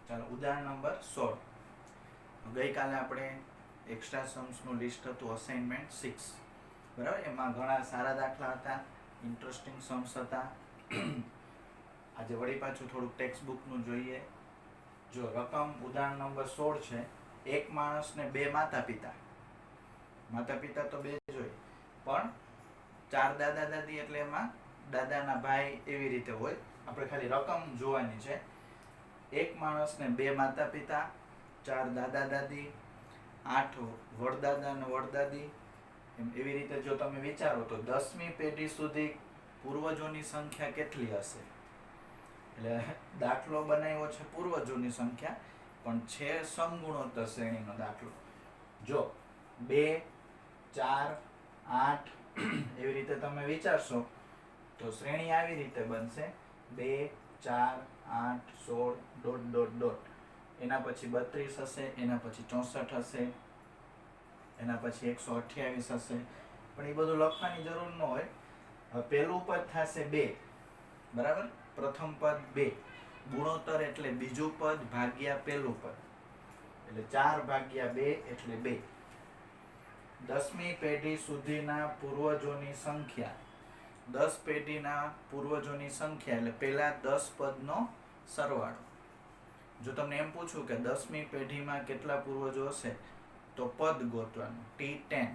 ચાલો ઉદાહરણ નંબર 16. ગઈકાલે આપણે એક્સ્ટ્રા સમ્સનું લિસ્ટ હતું અસાઇનમેન્ટ 6, બરાબર. એમાં ઘણા સારા દાખલા હતા, ઇન્ટરેસ્ટિંગ સમ્સ હતા. આજે વળી પાછું થોડુંક ટેક્સ્ટ બુકનું જોઈએ. જો રકમ ઉદાહરણ નંબર 16 છે. એક માણસને 2 માતા પિતા. માતા પિતા તો 2 જ હોય, પણ 4 દાદા દાદી, એટલે એમાં દાદાના ભાઈ એવી રીતે હોય. આપણે ખાલી રકમ જોવાની છે. એક માણસને 2 માતા પિતા, 4 દાદા દાદી, 8 વડદાદા અને વડદાદી. એવી રીતે જો તમે વિચારો તો 10મી પેઢી સુધી પૂર્વજોની સંખ્યા કેટલી હશે? એટલે દાખલો બનાવ્યો છે પૂર્વજોની સંખ્યા, પણ છે સમગુણોત્તર શ્રેણીનો દાખલો. જો 2, 4, 8 એવી રીતે તમે વિચારશો તો શ્રેણી આવી રીતે બનશે: 2, 4, 8, 16, ડોટ ડોટ ડોટ. એના પછી 32 હશે, એના પછી 64 હશે, એના પછી 128 હશે. પણ એ બધું લખવાની જરૂર ન હોય. હવે પહેલું પદ થશે 2, બરાબર. પ્રથમ પદ 2, ગુણોત્તર એટલે બીજું પદ ભાગ્યા પહેલું પદ, એટલે 4 ભાગ્યા 2 એટલે 2. 10મી પેઢી સુધીના પૂર્વજોની સંખ્યા, 10 પેઢીના પૂર્વજોની સંખ્યા એટલે પહેલા 10 પદનો સરવાળો. જો તમને એમ પૂછું કે 10મી પેઢીમાં કેટલા પૂર્વજો હશે, તો પદ ગોતવાનું T10.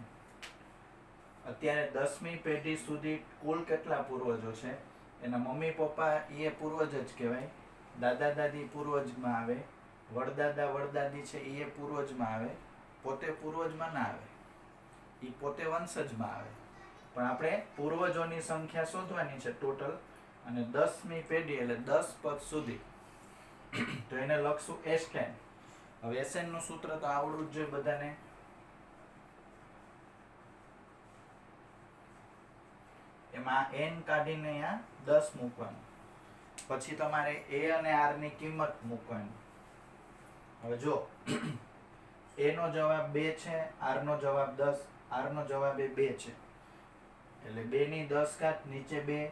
અત્યારે 10મી પેઢી સુધી કુલ કેટલા પૂર્વજો છે? એના મમ્મી પપ્પા એ પૂર્વજ જ કહેવાય, દાદા દાદી પૂર્વજમાં આવે, વડદાદા વડદાદી છે એ પૂર્વજમાં આવે, પોતે પૂર્વજમાં ના આવે, એ પોતે વંશજમાં આવે. પણ આપણે પૂર્વજોની સંખ્યા શોધવાની છે ટોટલ, અને 10મી પેઢી એટલે 10 પદ સુધી. તો એને લખશું S10. હવે SN નું સૂત્ર તો આવડવું જ જોઈએ બધાને. એમાં n કાઢીને અહીંયા 10 મૂકવાનું, પછી તમારે a અને r ની કિંમત મૂકવાની. હવે જો a નો જવાબ 2 છે, r નો જવાબ 10, r નો જવાબ એ 2 છે, એટલે 2 ની 10 ઘાત નીચે 2,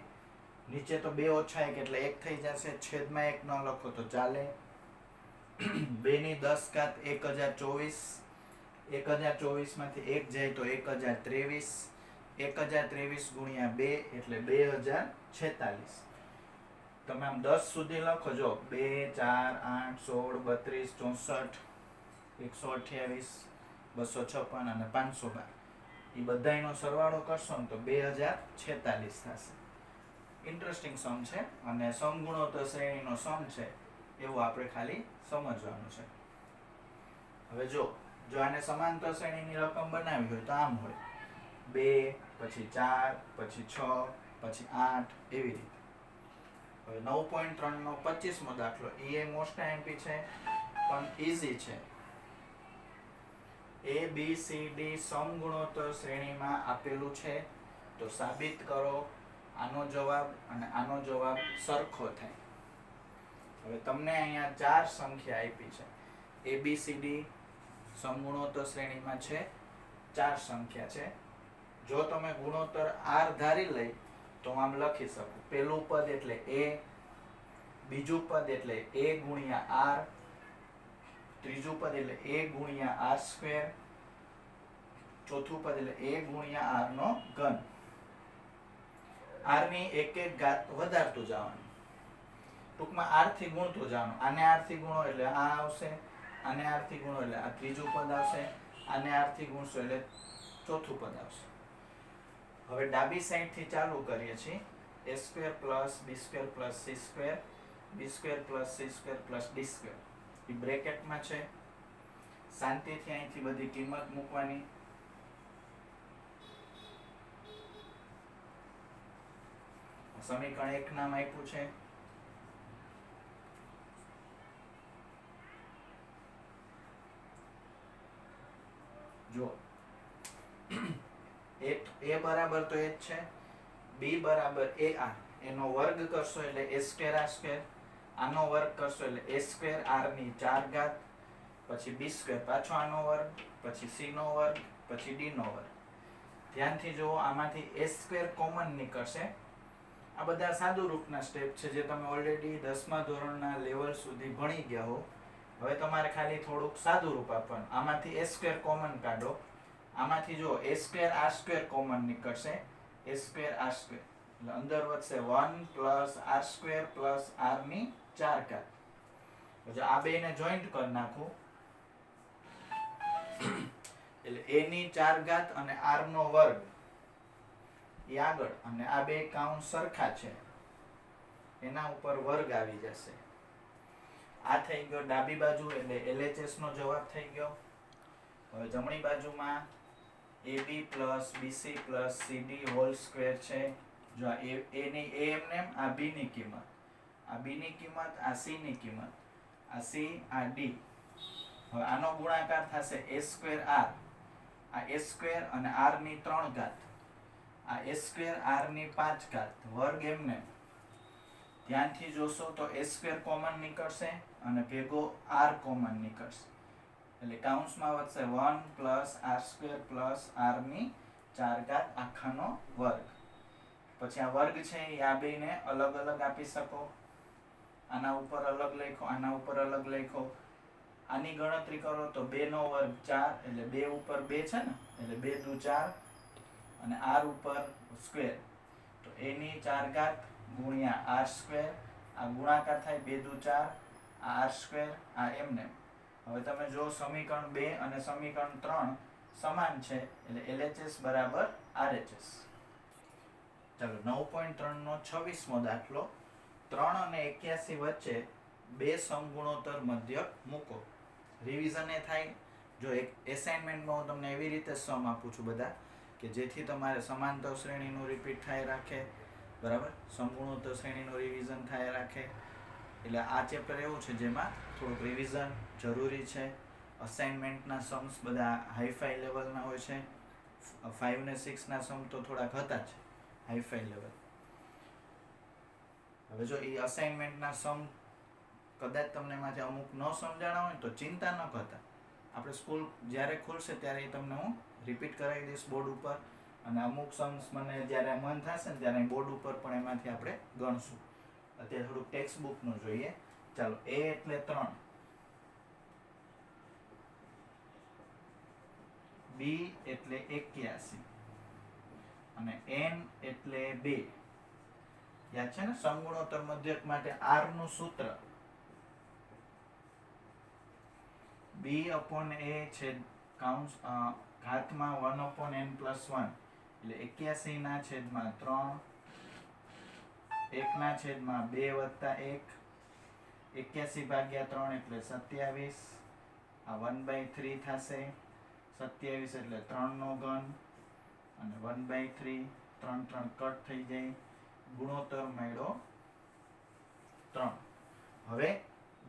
નીચે તો 2 ઓછા 1 એટલે 1 થઈ જશે, છેદમાં 1 ન લખો તો ચાલે. 2 ની 10 ઘાત 1024, 1024 માંથી 1 જાય તો 1023, 1023 ગુણ્યા 2 એટલે 2046. તમે આમ 10 સુધી લખો. જો 2, 4, 8, 16, 32, 64, 128, 256 અને 512, એ બધાનો સરવાળો કરશો ને તો 2046 થશે. ઇન્ટરેસ્ટિંગ સમ છે, અને સમગુણોત્તર શ્રેણીનો સમ છે એવું આપણે ખાલી સમજવાનું છે. હવે જો આને સમાંતર શ્રેણીની રકમ બનાવી હોય તો આમ હોય: 2, પછી 4, પછી 6, પછી 8, એવી રીતે. હવે 9.3 નો 25મો દાખલો, એ મોસ્ટ આઈએમપી છે પણ ઈઝી છે. A B C D સમગુણોત્તર શ્રેણીમાં આપેલું છે તો સાબિત કરો આનો જવાબ અને આનો જવાબ સરખો થાય. હવે તમને અહીંયા 4 સંખ્યા આપી છે. A B C D સમગુણોત્તર શ્રેણીમાં છે, 4 સંખ્યા છે. જો તમે ગુણોત્તર r ધારી લઈ તો આમ લખી શકો: પહેલું પદ એટલે a, બીજું પદ એટલે a ગુણ્યા r, ત્રીજું પદ એટલે a ગુણ્યા r સ્ક્વેર, ચોથું પદ એટલે a ગુણ્યા r નો ઘન. r ની એક એક ઘાત વધારતું જવાનું, ટૂંકમાં r થી ગુણતું જવાનું. આને r થી ગુણો એટલે આ આવશે, આને r થી ગુણો એટલે આ ત્રીજું પદ આવશે, આને r થી ગુણશો એટલે ચોથું પદ આવશે. હવે ડાબી સાઈડ થી ચાલુ કરીએ છીએ. a² + b² + c², b² + c² + d². એ બ્રેકેટમાં છે. શાંતિથી અહીંથી બધી કિંમત મૂકવાની. સમીકરણ 1 નામ આપ્યું છે. જો a બરાબર તો એ જ છે, b બરાબર ar, એનો વર્ગ કરશો એટલે a² r², આનો વર્ગ કરશો એટલે a² r ની 4 ઘાત, પછી b², પાછો આનો વર્ગ, પછી c નો વર્ગ, પછી d નો વર્ગ. ધ્યાનથી જુઓ, આમાંથી a² કોમન નીકળશે. આ બધા સાદું રૂપના સ્ટેપ છે જે તમે ઓલરેડી 10મા ધોરણના લેવલ સુધી ભણી ગયા હો હવે તમારે ખાલી થોડુંક સાદું રૂપ આપવાનું. આમાંથી a સ્ક્વેર કોમન કાઢો. આમાંથી જો a square r square common નીકળશે. a સ્ક્વેર r સ્ક્વેર એટલે અંદર વધશે 1 plus r square plus r ની 4 ઘાત. જો આ બેને જોઈન્ટ કરી નાખું એટલે a ની 4 ઘાત અને r નો વર્ગ એ આગળ, અને આ બે કાઉન્સ સરખા છે એના ઉપર વર્ગ આવી જશે. આ થઈ ગયો ડાબી બાજુ એટલે LHS નો જવાબ થઈ ગયો. હવે જમણી બાજુમાં AB plus BC plus CD whole square છે. જો આ A ની A એમને આ B ની કિંમત, આ B ની કિંમત, આ C ની કિંમત, આ C, આ D. હવે આનો ગુણાકાર થશે a સ્ક્વેર r, આ a સ્ક્વેર અને r ની 3 ઘાત, આ a સ્ક્વેર r ની 5 ઘાત વર્ગ એમને. ધ્યાનથી જોશો તો a સ્ક્વેર કોમન નીકળશે અને ભેગો r કોમન નીકળશે એટલે કાઉન્સમાં વધશે 1 plus r square plus r ની 4 ઘાત આખાનો વર્ગ. પછી આ વર્ગ છે એ આ બેને અલગ અલગ આપી શકો. આના ઉપર અલગ લખો, આના ઉપર અલગ લખો. આની ગણતરી કરો તો 2 નો વર્ગ 4 એટલે 2 ઉપર 2 છે ને એટલે 2 દુ 4 અને r ઉપર સ્ક્વેર તો a ની 4 ઘાત ગુણ્યા r સ્ક્વેર. આ ગુણાકાર થાય 2 દુ 4, આ r સ્ક્વેર, આ એમને. હવે તમે જો સમીકરણ 2 અને સમીકરણ 3 સમાન છે એટલે LHS બરાબર RHS. ચાલો 9.3 નો 26મો દાખલો. 3 અને 81 વચ્ચે બે સમગુણોત્તર મધ્યક મૂકો. રિવિઝન એ થાય. જો એક એસાઇનમેન્ટમાં હું તમને એવી રીતે સમ આપું છું બધા કે જેથી તમારે સમાંતર શ્રેણીનું રિપીટ થાય રાખે, બરાબર, સમગુણોત્તર શ્રેણીનું રિવિઝન થાય રાખે. એટલે આ ચેપ્ટર એવું છે જેમાં થોડુંક રિવિઝન જરૂરી છે. અસાઇનમેન્ટના સમ્સ બધા હાઈફાઈ લેવલના હોય છે. 5 ને 6 ના સમ તો થોડાક હતા જ હાઈફાઈ લેવલ. હવે જો એ અસાઇનમેન્ટના સમ કદાચ તમને એમાંથી અમુક ન સમજાણા હોય તો ચિંતા ન કરતા. આપણે સ્કૂલ જ્યારે ખુલશે ત્યારે એ તમને હું રિપીટ કરાવી દઈશ બોર્ડ ઉપર, અને અમુક સમ્સ મને જ્યારે મન થશે ને ત્યારે બોર્ડ ઉપર પણ એમાંથી આપણે ગણશું. અત્યારે થોડુંક ટેક્સ્ટ બુકનું જોઈએ. ચાલો, a એટલે 3, b એટલે 81 અને n એટલે 2. યાદ છે ને? સમગુણોત્તર મધ્યક માટે r નું સૂત્ર b/a છેદ કાઉન્સ ઘાતમાં 1/n+1 એટલે 81 ના છેદમાં 3, 1 ના છેદમાં 2 વત્તા 1, 81 ભાગ્યા 3 એટલે 27, આ 1/3 થશે. 27 એટલે 3 નો ઘન અને 1/3, 3 3 કટ થઈ જાય. ગુણોત્તર મળ્યો 3. હવે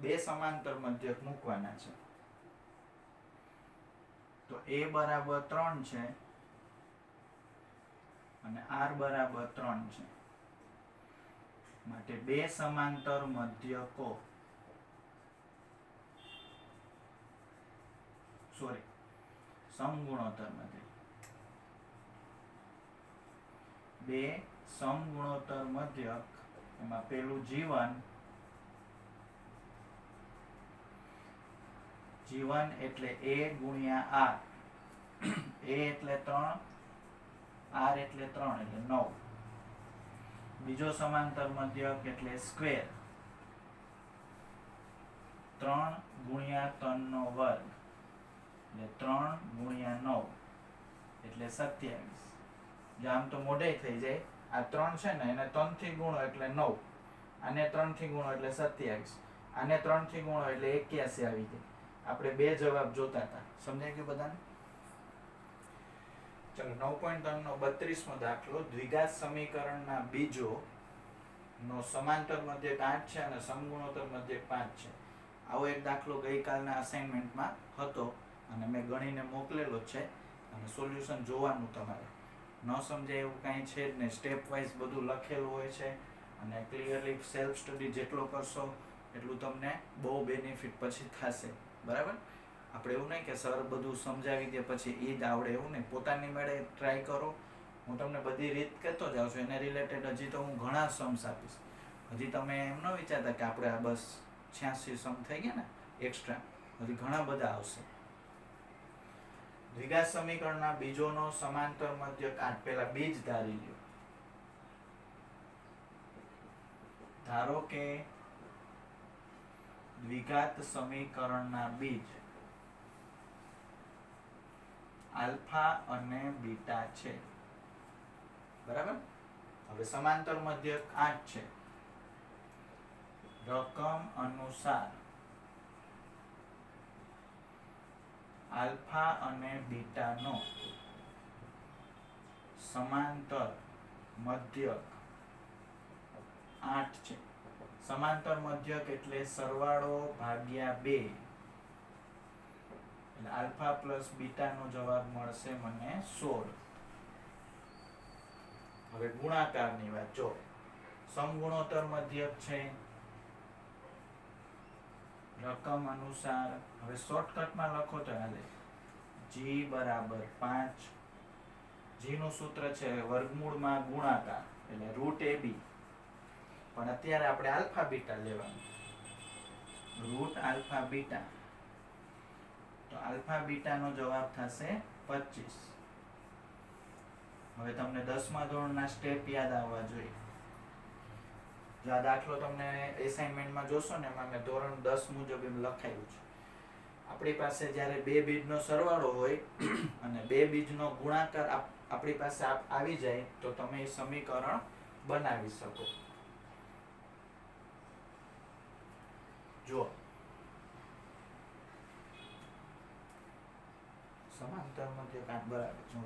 બે સમાંતર મધ્યક મૂકવાના છે. તો a બરાબર 3 છે અને r બરાબર 3 છે. માટે બે સમાંતર મધ્યકો, સમગુણોત્તર મધ્યક, બે સમગુણોત્તર મધ્યક. એમાં પેલું G1 એટલે a ગુણ્યા r. a એટલે 3, r એટલે 3 એટલે 9. બીજો સમાંતર મધ્યક એટલે સ્ક્વેર, 3 ગુણ્યા 3 નો વર્ગ એટલે 3 ગુણ્યા 9 એટલે 27. જો આમ તો મોઢે થઈ જાય. આ 3 છે ને એને 3 થી ગુણો એટલે 9, આને 3 થી ગુણો એટલે 27, આને 3 થી ગુણો એટલે 81 આવી જાય. આપણે બે જવાબ જોતા હતા. સમજાઈ ગયું બધાને? ચલો 9.3 નો 32મો દાખલો. દ્વિઘાત સમીકરણના બીજો નો સમાંતર મધ્યક 8 છે અને સમગુણોત્તર મધ્યક 5 છે. આવો એક દાખલો ગઈકાલના અસાઇનમેન્ટમાં હતો અને મેં ગણીને મોકલેલો છે અને સોલ્યુશન જોવાનું તમારે. ન સમજાય એવું કાંઈ છે જ નહીં. સ્ટેપ વાઇઝ બધું લખેલું હોય છે અને ક્લિયરલી સેલ્ફ સ્ટડી જેટલો કરશો એટલું તમને બહુ બેનિફિટ પછી થશે, બરાબર. આપણે એવું નહીં કે સર બધું સમજાવી દે પછી એ જ આવડે, એવું નહીં. પોતાની મેળે ટ્રાય કરો. હું તમને બધી રીત કહેતો જાઉં છું. એને રિલેટેડ હજી તો હું ઘણા સમ્સ આપીશ. હજી તમે એમ ન વિચારતા કે આપણે આ બસ 86 સમ થઈ ગયા ને, એક્સ્ટ્રા હજી ઘણા બધા આવશે. દ્વિઘાત સમીકરણના બીજોનો સમાંતર મધ્યક 8. પહેલા બીજ ધારી લ્યો. ધારો કે દ્વિઘાત સમીકરણના બીજ આલ્ફા અને બીટા છે. બરાબર. હવે સમાંતર મધ્યક 8 છે. રકમ અનુસાર આલ્ફા અને બીટા નો સમાંતર મધ્યક 8 છે. સમાંતર મધ્યક એટલે સરવાળો ભાગ્યા 2 એટલે આલ્ફા પ્લસ બીટા નો જવાબ મળશે મને 16. હવે ગુણાકારની વાત જો સમગુણોત્તર મધ્યક છે રકમ અનુસાર. હવે શોર્ટકટમાં લખો તો હાલે. g બરાબર 5. g નું સૂત્ર છે વર્ગમૂળમાં ગુણાકાર એટલે રૂટ ab. પણ અત્યારે આપણે આલ્ફા બીટા લેવાનું. રૂટ આલ્ફા બીટા તો આલ્ફા બીટા નો જવાબ થશે 25. હવે તમને 10મા ધોરણના સ્ટેપ યાદ આવવા જોઈએ. જો આ દાખલો તમને એસાઇનમેન્ટમાં જોશો ને એમાં મેં ધોરણ 10 મુજબ એમ લખાયું છે. આપણી પાસે જ્યારે બે બીજનો સરવાળો હોય અને બે બીજનો ગુણાકાર આપણી પાસે આવી જાય તો તમે એ સમીકરણ બનાવી શકો. જો સમાંતર મધ્યક 8 બરાબર છે.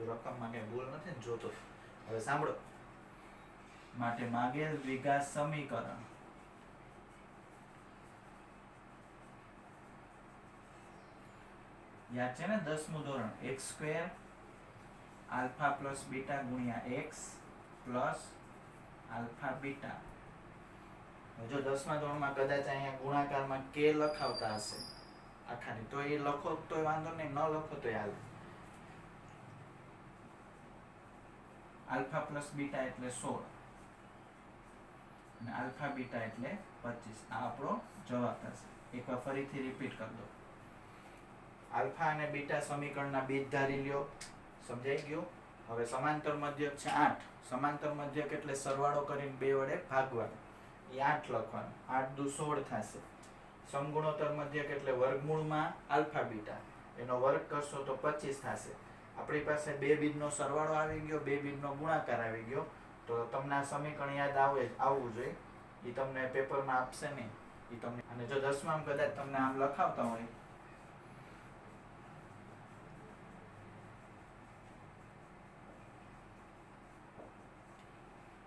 રકમમાં કઈ ભૂલ નથી ને જોતો. હવે સાંભળો. માટે માગેલ દ્વિઘાત સમીકરણ યાદ છે ને 10મું ધોરણ x² આલ્ફા પ્લસ બીટા ગુણ્યા x પ્લસ આલ્ફા બીટા. જો 10મા ધોરણમાં કદાચ અહીંયા ગુણાકારમાં k લખાવતા હશે આખાની તો એ લખો તો વાંધો નહીં, ન લખો તો હાલે. આલ્ફા પ્લસ બીટા એટલે 16 અને આલ્ફા બીટા એટલે 25. આ આપણો જવાબ થશે. એકવાર ફરીથી રિપીટ કરી દો. આલ્ફા અને બીટા સમીકરણના બીજ ધારી લ્યો. સમજાઈ ગયું. હવે સમાંતર મધ્યક છે 8. સમાંતર મધ્યક એટલે સરવાળો કરીને 2 વડે ભાગવાનું. એ 8 લખવાનું. 8 દુ 16 થશે. સમગુણોત્તર મધ્યક એટલે વર્ગમૂળમાં આલ્ફા બીટા એનો વર્ગ કરશો તો 25 થશે. આપણી પાસે બે બીજનો સરવાળો આવી ગયો, બે બીજનો ગુણાકાર આવી ગયો. તો તમને આ સમીકરણ યાદ આવવું જોઈએ. એ તમને પેપરમાં આપશે નહીં. એ તમને અને જો 10માં કદાચ તમને આમ લખાવતા હોય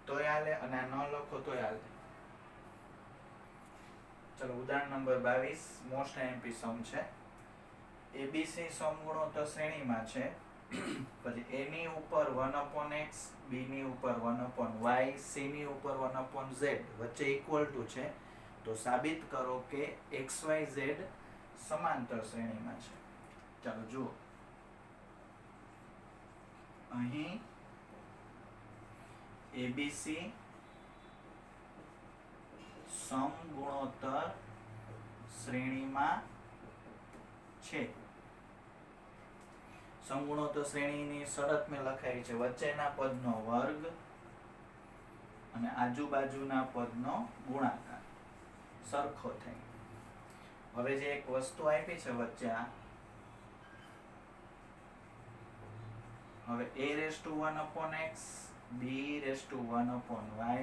તોય હાલે અને ન લખો તોય હાલે. ચલો ઉદાહરણ નંબર 22 મોસ્ટ આઈએમપી સમ છે. એબીસી સમગુણોત્તર શ્રેણીમાં છે. પછી a ની ઉપર 1/x, b ની ઉપર 1/y, c ની ઉપર 1/z વચ્ચે ઇક્વલ ટુ છે. તો સાબિત કરો કે xyz સમાંતર શ્રેણીમાં છે. ચાલો જુઓ. અહીં ABC સમગુણોત્તર શ્રેણીમાં છે. સમગુણોત્તર શ્રેણીની શરત મેં લખાઈ છે વચ્ચેના પદનો વર્ગ અને આજુબાજુના પદનો ગુણાકાર સરખો થાય. હવે જે એક વસ્તુ આપી છે વચ્ચે આ હવે a⁴1/x, b⁴1/y,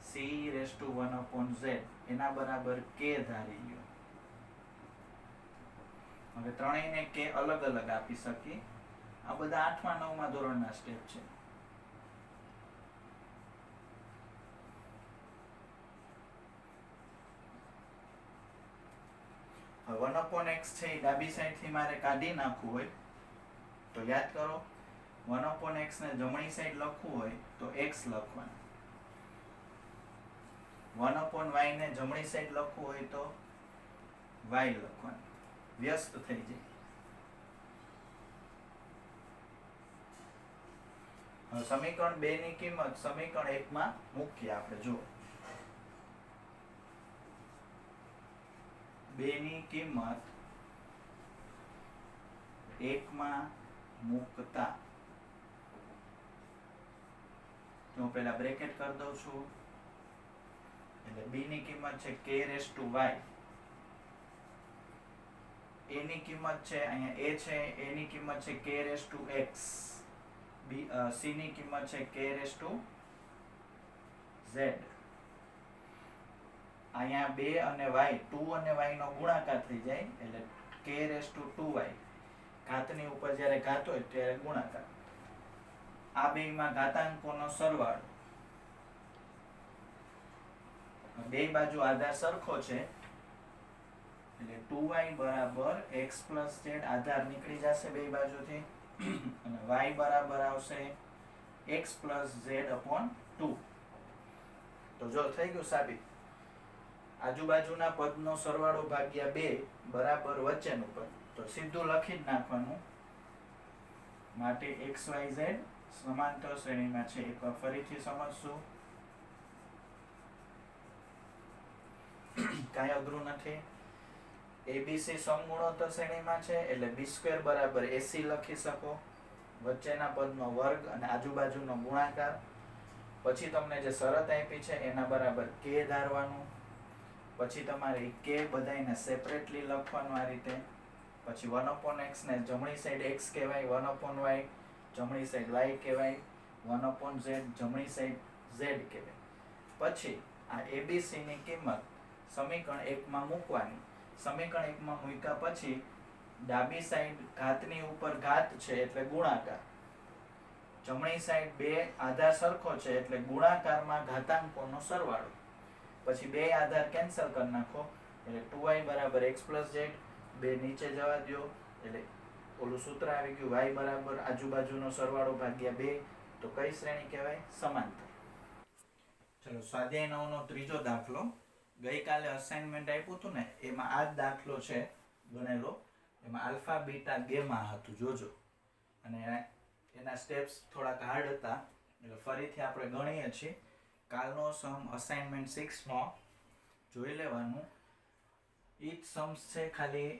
c⁴1/z એના બરાબર k ધારી લ્યો. હવે ત્રણેયને k અલગ અલગ આપી શકીએ. આ બધા 8મા 9મા ધોરણના સ્ટેપ છે. હવે 1/x છે એ ડાબી સાઈડથી મારે કાઢી નાખવું હોય તો યાદ કરો 1/x ને જમણી સાઈડ લખવું હોય તો x લખવાનું. 1/y ને જમણી સાઈડ લખવું હોય તો y લખવાનું. વ્યસ્ત થઈ જાય. હવે સમીકરણ 2 ની કિંમત સમીકરણ 1 માં મૂકીએ આપણે. જુઓ બેની કિંમત 1 માં મૂકતા, તો હું પહેલા બ્રેકેટ કરી દઉં છું. એટલે b ની કિંમત છે k raise to y, a ની કિંમત છે અહીંયા a છે, a ની કિંમત છે k raise to x, c ની કિંમત છે k રેઝ ટુ z. અહીંયા 2 અને y, 2 અને y નો ગુણાકાર થઈ જાય એટલે k રેઝ ટુ 2y. ઘાતની ઉપર જ્યારે ઘાત હોય ત્યારે ગુણાકાર. આ બેયમાં ઘાતાંકોનો સરવાળો. બે બાજુ આધાર સરખો છે એટલે 2y બરાબર x plus z, આધાર નીકળી જશે બે બાજુથી અને y બરાબર આવશે x plus z upon 2. તો જો થઈ ગયું સાબિત. આજુબાજુના પદનો સરવાળો ભાગ્યા 2 બરાબર વચ્ચેનું પદ. તો સીધું લખી જ નાખવાનું. માટે x y z સમાંતર શ્રેણીમાં છે. એકવાર ફરીથી સમજશું, કાંઈ અઘરું નથી. abc સમગુણોત્તર શ્રેણીમાં છે એટલે b² બરાબર ac લખી શકો, વચ્ચેના પદનો વર્ગ અને આજુબાજુનો ગુણાકાર. પછી તમને જે શરત આપી છે એના બરાબર k ધારવાનું. પછી તમારે k બધાયને સેપરેટલી લખવાનું આ રીતે. પછી 1/x ને જમણી સાઈડ x કહેવાય, 1/y જમણી સાઈડ y કહેવાય, 1/z જમણી સાઈડ z કહેવાય. પછી આ abc ની કિંમત સમીકરણ 1 માં મૂકવાની. સમીકરણ 1 માં મૂક્યા પછી ડાબી સાઈડ ઘાતની ઉપર ઘાત છે એટલે ગુણાકાર, જમણી સાઈડ બે આધાર સરખો છે એટલે ગુણાકારમાં ઘાતાંકોનો સરવાળો. પછી બે આધાર કેન્સલ કરી નાખો એટલે 2y બરાબર x plus z, બે નીચે જવા દો એટલે ઓલું સૂત્ર આવી ગયું, y બરાબર આજુબાજુનો સરવાળો ભાગ્યા 2. તો કઈ શ્રેણી કહેવાય? સમાંતર. ચલો સ્વાધ્યાય 9 નો ત્રીજો દાખલો. ગઈકાલે અસાઇનમેન્ટ આપ્યું હતું ને એમાં આ જ દાખલો છે ગણેલો. એમાં આલ્ફા બીટા ગેમા હતું, જોજો. અને એના સ્ટેપ્સ થોડાક હાર્ડ હતા એટલે ફરીથી આપણે ગણીએ છીએ. કાલનો સમ અસાઇનમેન્ટ 6 નો જોઈ લેવાનું. ઈ જ સમ્સ છે, ખાલી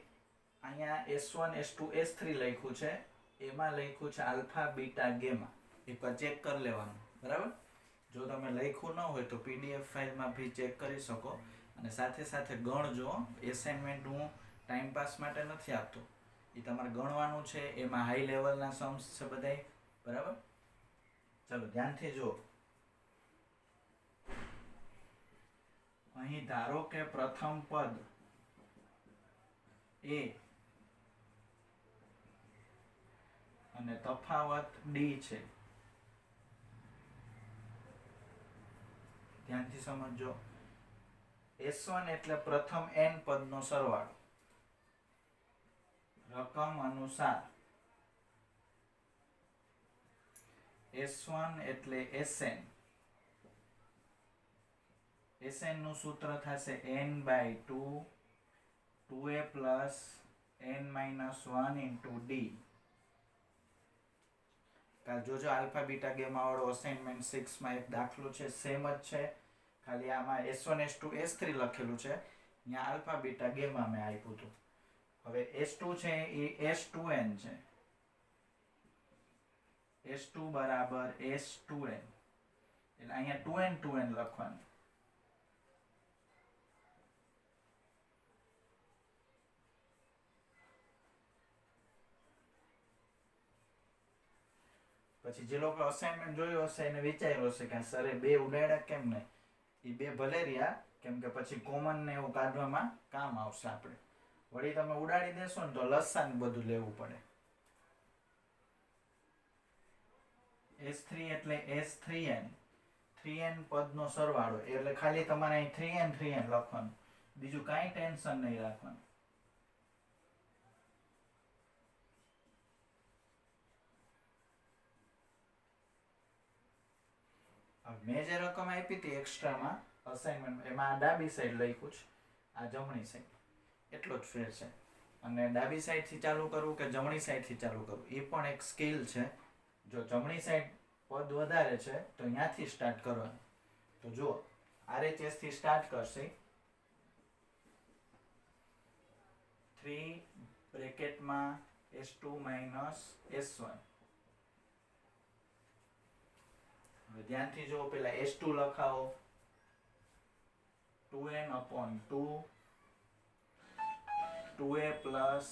અહીંયા S1 S2 S3 લખ્યું છે, એમાં લખ્યું છે આલ્ફા બીટા ગેમા. એકવાર ચેક કરી લેવાનું, બરાબર? જો તમે લખ્યું ન હોય તો PDF ફાઇલમાં ભી ચેક કરી શકો. અને સાથે સાથે ગણજો. એસાઇનમેન્ટ હું ટાઈમ પાસ માટે નથી આપતો, એ તમારે ગણવાનું છે. એમાં હાઈ લેવલના સમ્સ છે બધાય, બરાબર? ચલો ધ્યાનથી જો. અહીં ધારો કે પ્રથમ પદ a અને તફાવત d છે. ધ્યાનથી સમજજો. S1 એટલે પ્રથમ n પદનો સરવાળો રકમ અનુસાર. S1 એટલે Sn. Sn નું સૂત્ર થશે n/2 2a plus n-1 into d. કાલ જોજો આલ્ફા બીટા ગેમા વાળો અસાઇનમેન્ટ 6 માં એક દાખલો છે, સેમ જ છે, ખાલી આમાં S1 S2 S3 લખેલું છે, અહીંયા આલ્ફા બીટા ગેમા મેં આપ્યું હતું. હવે S2 છે એ S2n છે. S2 બરાબર S2n એટલે અહીંયા 2n લખવાનું. પછી જે લોકો અસાઇનમેન્ટ જોયું હશે એને વિચાર્યું હશે કે સરે બે ઉડાડ્યા કેમ નહીં. એ બે ભલે રહ્યા, કેમ કે પછી કોમન ને એવું કાઢવામાં કામ આવશે આપણે. વળી તમે ઉડાડી દેશો ને તો લસાન બધું લેવું પડે. S3 એટલે S3n, 3n પદનો સરવાળો એટલે ખાલી તમારે અહીં 3n લખવાનું, બીજું કાંઈ ટેન્શન નહીં રાખવાનું. મેં જે રકમ આપી હતી એક્સ્ટ્રામાં અસાઇનમેન્ટ, એમાં આ ડાબી સાઈડ લખ્યું છે, આ જમણી સાઈડ, એટલો જ ફેર છે. અને ડાબી સાઈડથી ચાલુ કરવું કે જમણી સાઈડથી ચાલુ કરવું એ પણ એક સ્કિલ છે. જો જમણી સાઈડ પદ વધારે છે તો અહીંયાથી સ્ટાર્ટ કરવાનું. તો જુઓ RHS થી સ્ટાર્ટ કરશે 3 બ્રેકેટમાં s2 માઇનસ s1. હવે ધ્યાનથી જો પેલા s2 લખાવો 2n upon 2 2a plus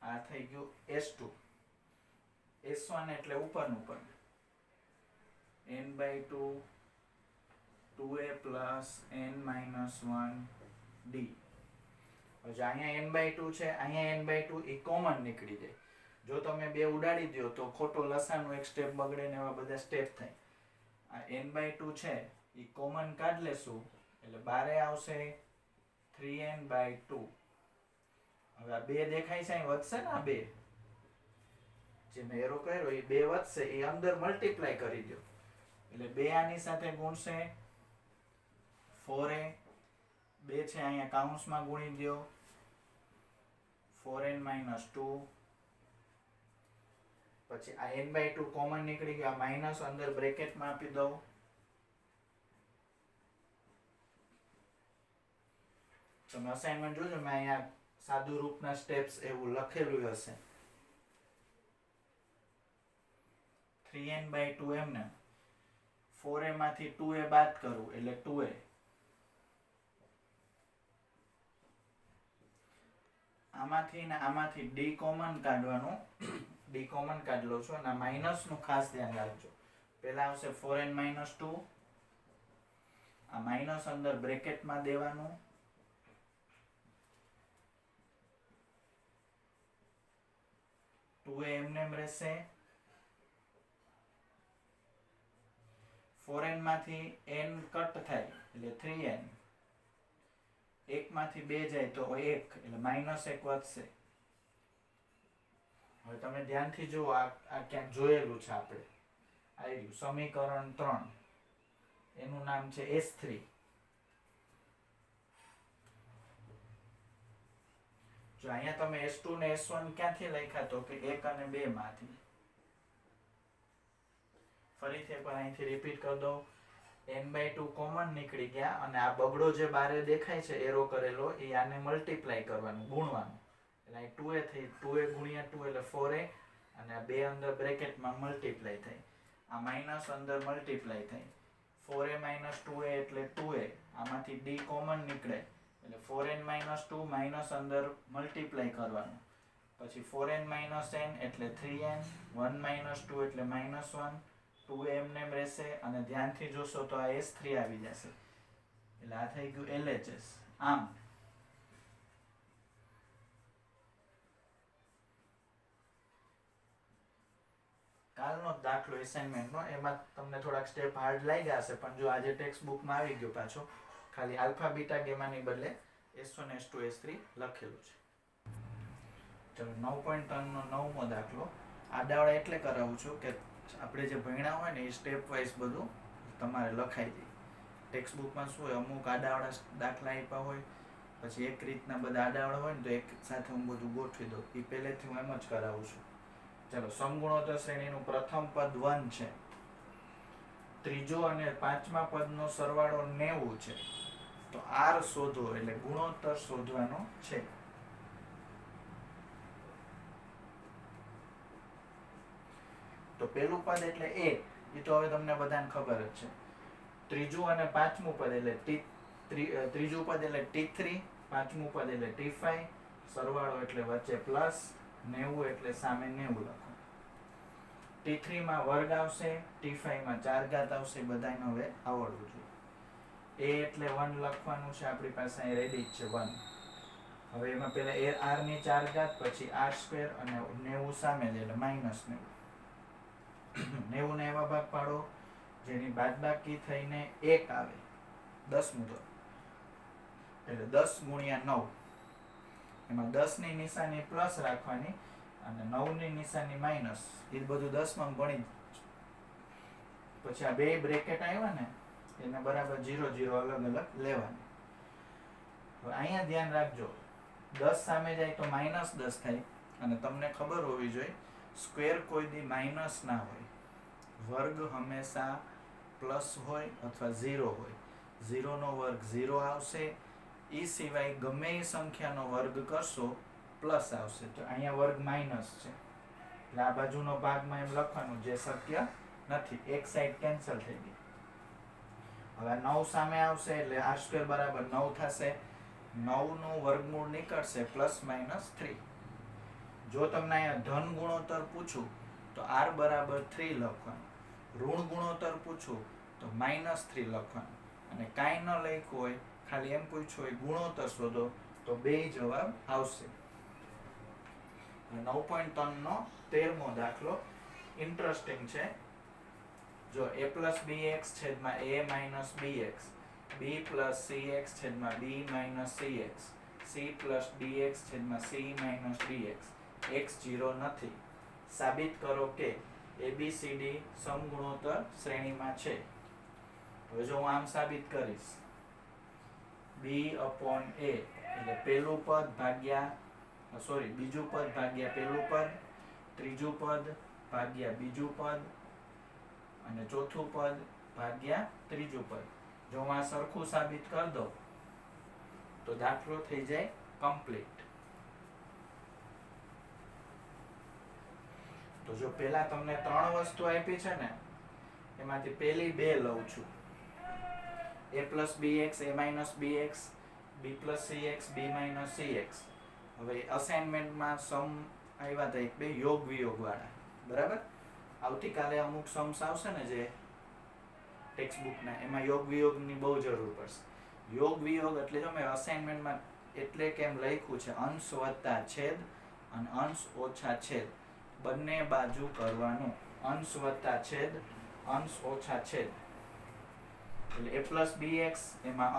આ થઈ ગયું s2. s1 એટલે ઉપરનું પદ n by 2 2a plus n minus 1 d. હવે અહીંયા n by 2 છે, અહીંયા n by 2 એ કોમન નીકળી જાય. જો તમે બે ઉડાડી દો તો ખોટો લસાનો એક સ્ટેપ બગડે ને એવા બધા સ્ટેપ થાય. આ n by 2 છે એ કોમન કાઢ લેશું એટલે બારે આવશે 3n by 2. હવે આ બે દેખાય છે અહીં વધશે ને, આ બે જે મેં એરો કર્યો એ બે વધશે, એ અંદર મલ્ટીપ્લાય કરી દો એટલે બે આની સાથે ગુણશે 4a, બે છે અહીંયા કાઉન્સમાં ગુણી દો 4n minus 2. પછી આ n by 2 કોમન નીકળી ગયો, આ માઇનસ અંદર બ્રેકેટમાં આપી દઉં. તમે અસાઇનમેન્ટ જોજો, મેં અહીંયા સાદુ રૂપના સ્ટેપ્સ એવું લખેલું હશે. 3n by 2 એમને 4a માંથી 2a બાદ કરું એટલે 2a. આમાંથી ને આમાંથી d કોમન કાઢવાનું, d કોમન કાઢ લો છો અને માઇનસ નું ખાસ ધ્યાન રાખજો. પહેલા આવશે 4n minus 2, આ માઇનસ અંદર બ્રેકેટમાં દેવાનું. એમને એમ રહેશે. 4n માંથી n કટ થાય એટલે 3n. 1 માંથી 2 જાય તો 1 એટલે માઇનસ 1 વધશે. હવે તમે ધ્યાનથી જુઓ, આ ક્યાંક જોયેલું છે આપણે. આવ્યું સમીકરણ 3, એનું નામ છે S3. જો અહીંયા તમે S2 ને S1 ક્યાંથી લખ્યા તો કે 1 અને 2 માંથી. ફરીથી એકવાર અહીંથી રિપીટ કરી દો. n by 2 કોમન નીકળી ગયા અને આ બગડો જે બારે દેખાય છે એરો કરેલો એ આને મલ્ટીપ્લાય કરવાનું, ગુણવાનું. એટલે અહીં 2a થઈ, 2a ગુણ્યા 2 એટલે 4a અને આ બે અંદર બ્રેકેટમાં મલ્ટીપ્લાય થાય. આ માઇનસ અંદર મલ્ટીપ્લાય થાય. 4a minus 2a એટલે 2a, આમાંથી d કોમન નીકળે એટલે 4n minus 2 માઇનસ અંદર મલ્ટીપ્લાય કરવાનું. પછી 4n minus n એટલે 3n, 1 minus 2 એટલે minus 1, 2 એમને રહેશે અને ધ્યાનથી જોશો તો આ S3 આવી જશે એટલે આ થઈ ગયું LHS. આમ કાલનો દાખલો એસાઇનમેન્ટનો, એમાં તમને થોડાક સ્ટેપ હાર્ડ લાગ્યા હશે પણ જો આજે ટેક્સ્ટ બુકમાં આવી ગયો પાછો, ખાલી આલ્ફા બીટા ગેમાની બદલે S1 S2 S3 લખેલું છે. ચલો 9.3 નો 9મો દાખલો. આડાવડા એટલે કરાવું છું કે આપણે જે ભણ્યા હોય ને એ સ્ટેપ વાઇઝ બધું તમારે લખાઈ જાય. ટેક્સ્ટ બુકમાં શું હોય, અમુક આડાવડા દાખલા આપ્યા હોય, પછી એક રીતના બધા આડાવડા હોય ને તો એક સાથે હું બધું ગોઠવી દઉં. એ પહેલેથી હું એમ જ કરાવું છું. ચાલો, સમગુણોત્તર શ્રેણીનું પ્રથમ પદ 1 છે, ત્રીજો અને પાંચમા પદનો સરવાળો 90 છે. તો r શોધો એટલે ગુણોત્તર શોધવાનો છે. તો પેલું પદ એટલે a, એ તો હવે તમને બધાને ખબર જ છે. ત્રીજું અને પાંચમું પદ એટલે ત્રીજું પદ એટલે t3, પાંચમું પદ એટલે t5, સરવાળો એટલે વચ્ચે પ્લસ, 90 એટલે સામે 90 લખો. t3 માં વર્ગ આવશે, t5 માં 4 ઘાત આવશે. બધાને હવે આવડવું જોઈએ. a એટલે 1 લખવાનું છે, આપણી પાસે અહીં રેડી જ છે 1. હવે એમાં પહેલા r ની 4 ઘાત, પછી r² અને 90 સામે એટલે -90. 90 ને એવા ભાગ પાડો જેની બાદબાકી થઈને 1 આવે, 10મું પદ એટલે 10 ગુણ્યા 9. એમાં 10 ની નિશાની પ્લસ રાખવાની અને 9 ની નિશાની માઇનસ. એ બધું 10 માં ગણી. પછી આ બે બ્રેકેટ આવ્યા ને એને બરાબર 0 0 અલગ અલગ લેવાની. હવે અહીંયા ધ્યાન રાખજો, 10 સામે જાય તો -10 થાય અને તમને ખબર હોવી જોઈએ સ્ક્વેર કોઈ દી માઇનસ ના હોય, વર્ગ હંમેશા પ્લસ હોય અથવા 0 હોય. 0 નો વર્ગ 0 આવશે એ સિવાય ગમે એ સંખ્યાનો વર્ગ કરશો પ્લસ આવશે. તો અહીંયા વર્ગ માઇનસ છે એટલે આ બાજુનો ભાગમાં એમ લખવાનું જે શક્ય નથી. એક સાઈડ કેન્સલ થઈ ગઈ. હવે 9 સામે આવશે એટલે r² બરાબર 9 થશે. 9 નું વર્ગમૂળ નીકળશે +-3. જો તમને અહીંયા ધન ગુણોત્તર પૂછું તો r બરાબર 3 લખવાનું. ઋણ ગુણોત્તર પૂછું તો -3 લખવાનું. અને કાંઈ ન લખ્યું હોય, ખાલી એમ પૂછ્યું હોય ગુણોત્તર શોધો, તો બે જવાબ આવશે. 9.3 નો 13મો દાખલો ઇન્ટરેસ્ટિંગ છે. જો a + bx છેદમાં a - bx, b + cx છેદમાં b - cx, c + dx છેદમાં c - dx, x 0 નથી. સાબિત કરો કે ABCD સમગુણોત્તર શ્રેણીમાં છે. હવે જો હું આમ સાબિત કરીશ, b/a એટલે પહેલું પદ ભાગ્યા બીજું પદ ભાગ્યા પહેલું પદ, ત્રીજું પદ ભાગ્યા બીજું પદ અને ચોથું પદ ભાગ્યા ત્રીજું પદ. જો હું આ સરખું સાબિત કરી દઉં તો દાખલો થઈ જાય કમ્પ્લીટ. તો જો પહેલા તમને 3 વસ્તુ આપી છે ને, એમાંથી પહેલી 2 લઉં છું. a + bx, a - bx, b + cx, b - cx. હવે અસાઇનમેન્ટમાં સમ આવ્યા હતા એક બે યોગ વિયોગ વાળા, બરાબર? આવતીકાલે અમુક સમ્સ આવશે ને જે ટેક્સ્ટ બુકના, એમાં યોગ વિયોગની બહુ જરૂર પડશે. યોગ વિયોગ એટલે જો મેં અસાઇનમેન્ટમાં એટલે કેમ લખ્યું છે, અંશ વત્તા છેદ અને અંશ ઓછા છેદ બંને બાજુ કરવાનું. અંશ વત્તા છેદ, અંશ ઓછા છેદ એટલે a + bx, એમાં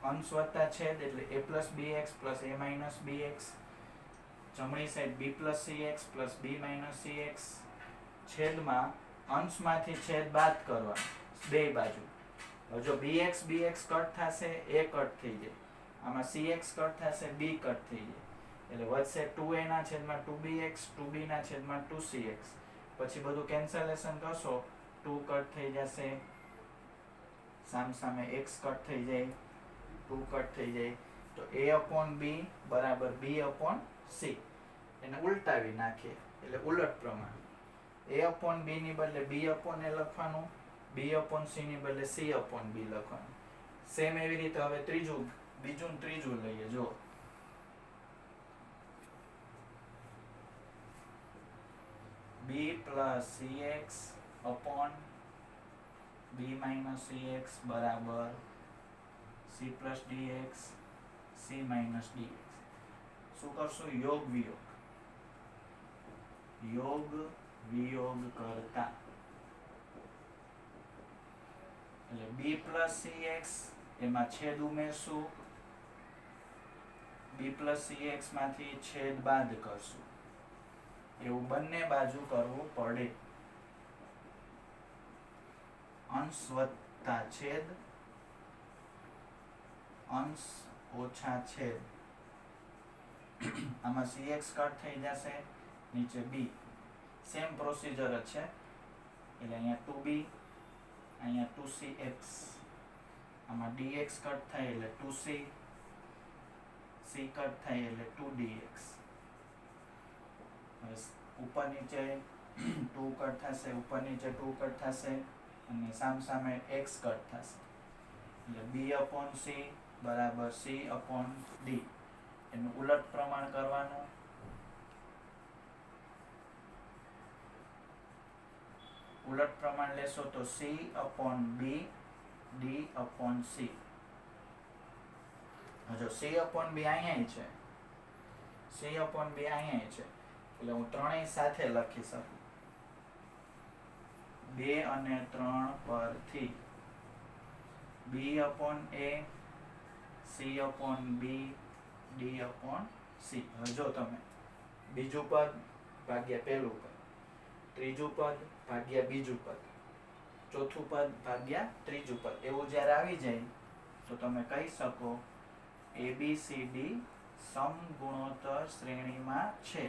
અંશ વત્તા છેદ એટલે a + bx + a - bx. જમણી side b + cx + b - cx. છેદમાં અંશમાંથી છેદ બાદ કરવાનો બે બાજુ. હવે જો bx કટ થશે, a કટ થઈ જાય. આમાં cx કટ થશે, b કટ થઈ જાય. એટલે વધશે 2a/2bx, 2b/2cx. પછી બધું કેન્સલેશન કરશો, 2 કટ થઈ જશે, સામે x કટ થઈ જાય, 2 કટ થઈ જાય. તો a/b બરાબર b/c. એને ઉલટાવી નાખીએ એટલે ઉલટ પ્રમાણ. a/b ની બદલે b/a લખવાનું, b/c ની બદલે c/b લખવાનું. સેમ એવી રીતે હવે બીજું ને ત્રીજું લઈએ. જો b + cx upon b - cx બરાબર c + dx, c - dx. શું કરશું? યોગ વિયોગ કરતા. એટલે b + cx એમાં છેદ ઉમેરશું, b + cx માંથી છેદ બાદ કરશું. એવું બંને બાજુ કરવું પડે. અંશ વત્તા છેદ, અંશ ઓછા છેદ. આમાં cx કટ થઈ જશે, નીચે b. સેમ પ્રોસીજર જ છે. એટલે અહીંયા 2b, અહીંયા 2cx. આમાં dx કટ થાય એટલે 2c, c કટ થાય એટલે 2dx. ઉપર નીચે 2 કટ થશે, ઉપર નીચે 2 કટ થશે અને સામે x કટ થશે. એટલે b/c બરાબર c/d. એનું ઉલટ પ્રમાણ કરવાનું. ઉલટ પ્રમાણ લેશો તો c/b d/c. જો c/b અહીંયા છે, c/b અહીંયા છે, એટલે હું ત્રણેય સાથે લખી શકું. 2 અને 3 પરથી b/a, c/b d/c. હવે જો તમે બીજું પદ ભાગ્યા પહેલું પદ, ત્રીજું પદ ભાગ્યા બીજું પદ, ચોથું પદ ભાગ્યા ત્રીજું પદ, એવું જ્યારે આવી જાય તો તમે કહી શકો ABCD સમગુણોત્તર શ્રેણીમાં છે.